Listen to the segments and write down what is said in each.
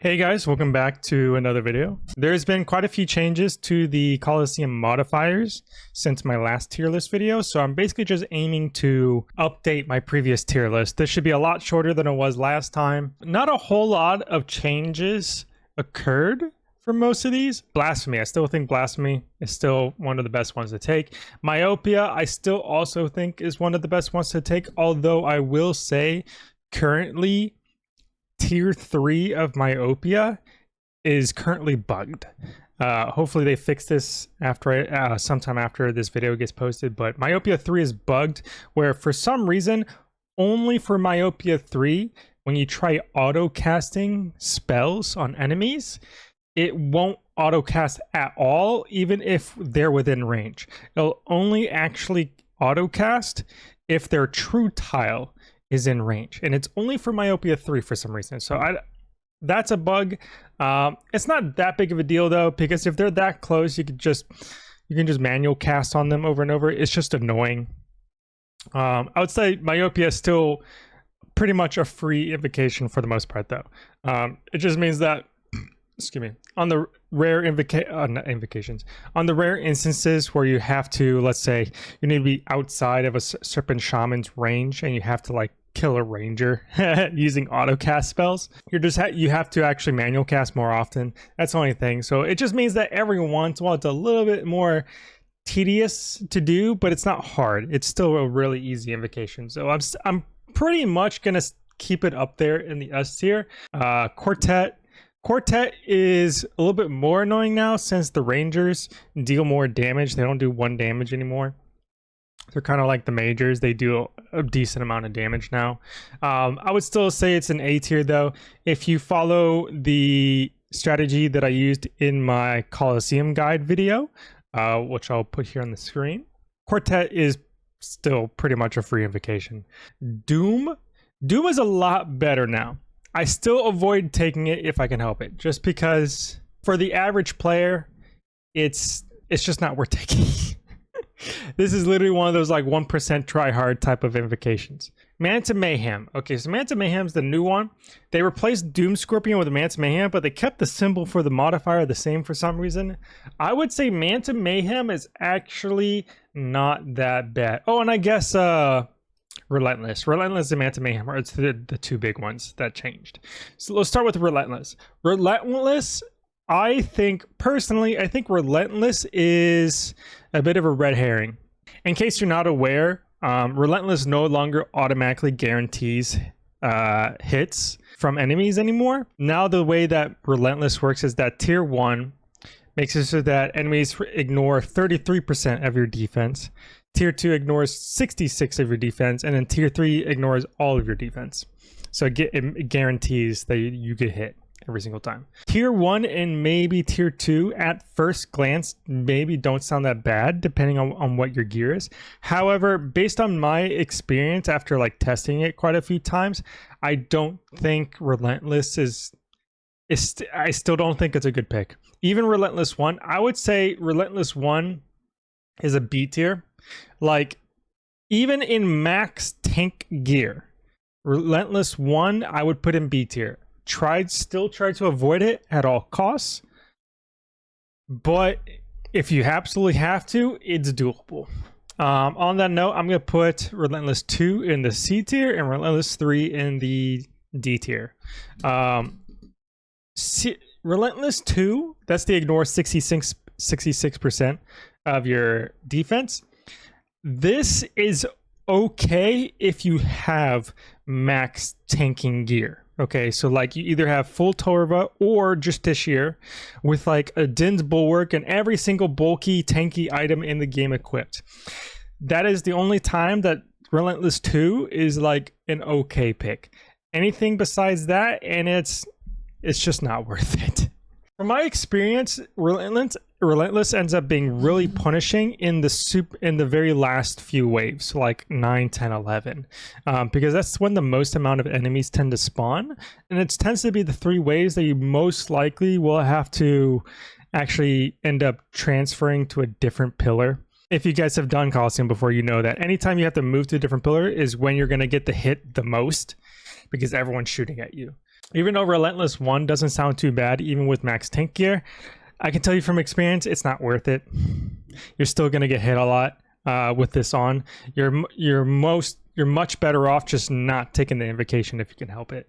Hey guys, welcome back to another video. There's been quite a few changes to the Colosseum modifiers since my last tier list video, so I'm basically just aiming to update my previous tier list. This should be a lot shorter than it was last time. Not a whole lot of changes occurred for most of these. Blasphemy, I still think Blasphemy is still one of the best ones to take. Myopia, I still also think is one of the best ones to take, although I will say currently tier 3 of Myopia is currently bugged. Hopefully they fix this after sometime after this video gets posted, but Myopia 3 is bugged where for some reason only for Myopia 3 when you try auto casting spells on enemies it won't auto cast at all even if they're within range. It'll only actually auto cast if their true tile is in range, and it's only for Myopia 3 for some reason. So that's a bug. It's not that big of a deal though, because if they're that close, you can just manual cast on them over and over. It's just annoying. I would say Myopia is still pretty much a free invocation for the most part though. It just means that excuse me, on the rare on the rare instances where you have to, let's say you need to be outside of a serpent shaman's range and you have to like kill a ranger using auto cast spells, you have to actually manual cast more often. That's the only thing. So it just means that every once in a while it's a little bit more tedious to do, but it's not hard. It's still a really easy invocation. So I'm pretty much gonna keep it up there in the S tier. Quartet is a little bit more annoying now since the Rangers deal more damage. They don't do 1 damage anymore. They're kind of like the majors. They do a decent amount of damage now. I would still say it's an A tier though. If you follow the strategy that I used in my Colosseum guide video, which I'll put here on the screen, Quartet is still pretty much a free invocation. Doom is a lot better now. I still avoid taking it if I can help it, just because for the average player, it's just not worth taking. This is literally one of those like 1% try hard type of invocations. Mantimayhem. Okay, so Mantimayhem's the new one. They replaced Doom Scorpion with Mantimayhem, but they kept the symbol for the modifier the same for some reason. I would say Mantimayhem is actually not that bad. Oh, and I guess Relentless and Mantimayhem are the 2 big ones that changed. So let's start with Relentless. Relentless, I think Relentless is a bit of a red herring. In case you're not aware, Relentless no longer automatically guarantees hits from enemies anymore. Now the way that Relentless works is that tier 1 makes it so that enemies ignore 33% of your defense. Tier 2 ignores 66% of your defense, and then tier 3 ignores all of your defense. So it guarantees that you get hit every single time. Tier 1 and maybe tier 2 at first glance maybe don't sound that bad depending on what your gear is. However, based on my experience after like testing it quite a few times, I don't think Relentless I still don't think it's a good pick. Even Relentless 1, I would say Relentless 1 is a B tier. Like, even in max tank gear, Relentless 1, I would put in B tier. Still try to avoid it at all costs. But if you absolutely have to, it's doable. On that note, I'm going to put Relentless 2 in the C tier and Relentless 3 in the D tier. Relentless 2, that's the ignore 66% of your defense. This is okay if you have max tanking gear. Okay, so like you either have full Torva or Justiciar with like a Din's Bulwark and every single bulky tanky item in the game equipped. That is the only time that Relentless 2 is like an okay pick. Anything besides that, and it's just not worth it. From my experience, Relentless ends up being really punishing in the very last few waves, like 9, 10, 11, because that's when the most amount of enemies tend to spawn, and it tends to be the 3 waves that you most likely will have to actually end up transferring to a different pillar. If you guys have done Colosseum before, you know that anytime you have to move to a different pillar is when you're going to get the hit the most, because everyone's shooting at you. Even though Relentless 1 doesn't sound too bad, even with max tank gear, I can tell you from experience, it's not worth it. You're still going to get hit a lot with this on. You're much better off just not taking the invocation if you can help it.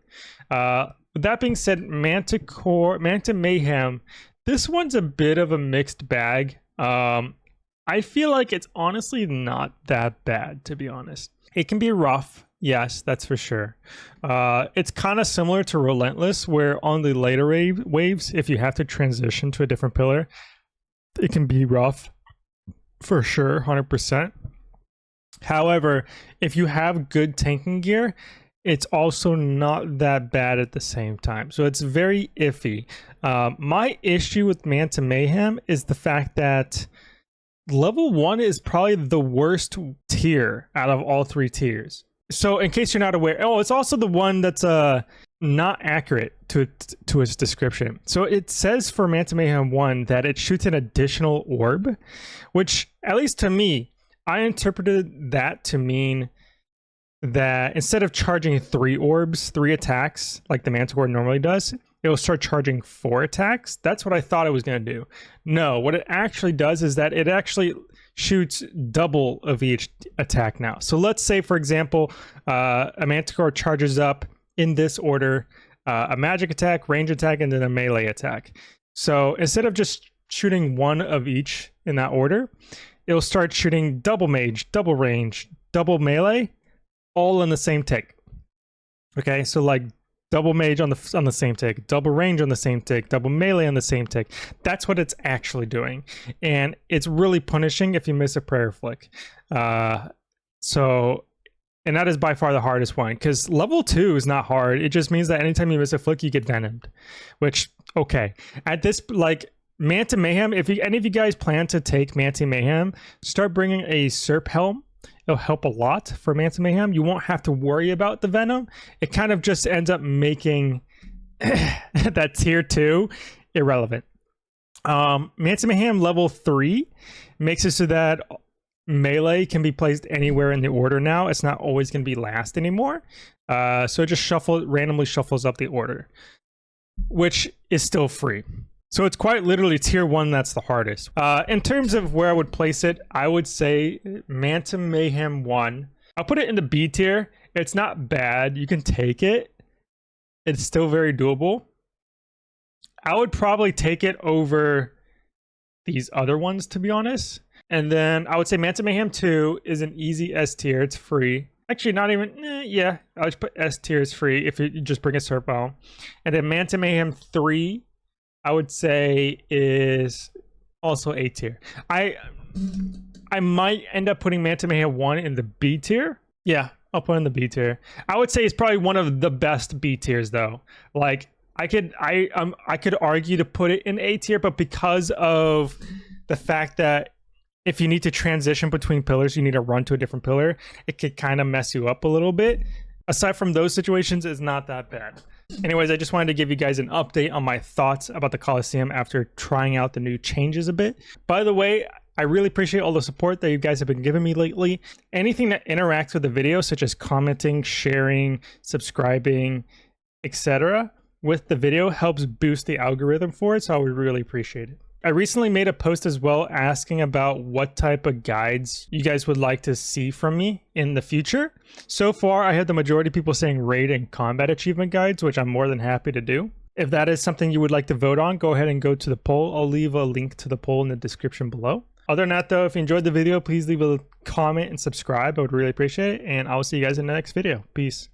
With that being said, Mantimayhem, this one's a bit of a mixed bag. I feel like it's honestly not that bad, to be honest. It can be rough. Yes, that's for sure. It's kind of similar to Relentless, where on the later waves, if you have to transition to a different pillar, it can be rough for sure, 100%. However, if you have good tanking gear, it's also not that bad at the same time. So it's very iffy. My issue with Mantimayhem is the fact that level 1 is probably the worst tier out of all 3 tiers. So in case you're not aware, it's also the one that's not accurate to its description. So it says for Mantimayhem 1 that it shoots an additional orb, which, at least to me, I interpreted that to mean that instead of charging 3 orbs, 3 attacks, like the Manticore normally does, it will start charging 4 attacks. That's what I thought it was going to do. No, what it actually does is that it actually shoots double of each attack now. So let's say, for example, a Manticore charges up in this order, a magic attack, range attack, and then a melee attack. So instead of just shooting 1 of each in that order, it'll start shooting double mage, double range, double melee, all in the same tick. Okay, so like double mage on the same tick, double range on the same tick, double melee on the same tick. That's what it's actually doing, and it's really punishing if you miss a prayer flick. And that is by far the hardest one, because level 2 is not hard. It just means that anytime you miss a flick, you get venomed. Which, okay, at this, like, Mantimayhem, if any of you guys plan to take Mantimayhem, start bringing a Serp helm. It'll help a lot for Mantimayhem. You won't have to worry about the venom. It kind of just ends up making that tier 2 irrelevant. Mantimayhem level 3 makes it so that melee can be placed anywhere in the order now. It's not always going to be last anymore. So it just randomly shuffles up the order, which is still free. So it's quite literally tier 1 that's the hardest. In terms of where I would place it, I would say Mantimayhem 1. I'll put it in the B tier. It's not bad. You can take it. It's still very doable. I would probably take it over these other ones, to be honest. And then I would say Mantimayhem 2 is an easy S tier. It's free. Actually, not even, yeah. I would put S tier as free if you just bring a Serp helm. And then Mantimayhem 3, I would say, is also A tier. I might end up putting Mantimayhem 1 in the B tier. Yeah, I'll put it in the B tier. I would say it's probably one of the best B tiers, though. Like, I could argue to put it in A tier, but because of the fact that if you need to transition between pillars, you need to run to a different pillar, it could kind of mess you up a little bit. Aside from those situations, it's not that bad. Anyways, I just wanted to give you guys an update on my thoughts about the Colosseum after trying out the new changes a bit. By the way, I really appreciate all the support that you guys have been giving me lately. Anything that interacts with the video, such as commenting, sharing, subscribing, etc., with the video helps boost the algorithm for it, so I would really appreciate it. I recently made a post as well asking about what type of guides you guys would like to see from me in the future. So far, I had the majority of people saying raid and combat achievement guides, which I'm more than happy to do. If that is something you would like to vote on, go ahead and go to the poll. I'll leave a link to the poll in the description below. Other than that, though, if you enjoyed the video, please leave a comment and subscribe. I would really appreciate it, and I will see you guys in the next video. Peace.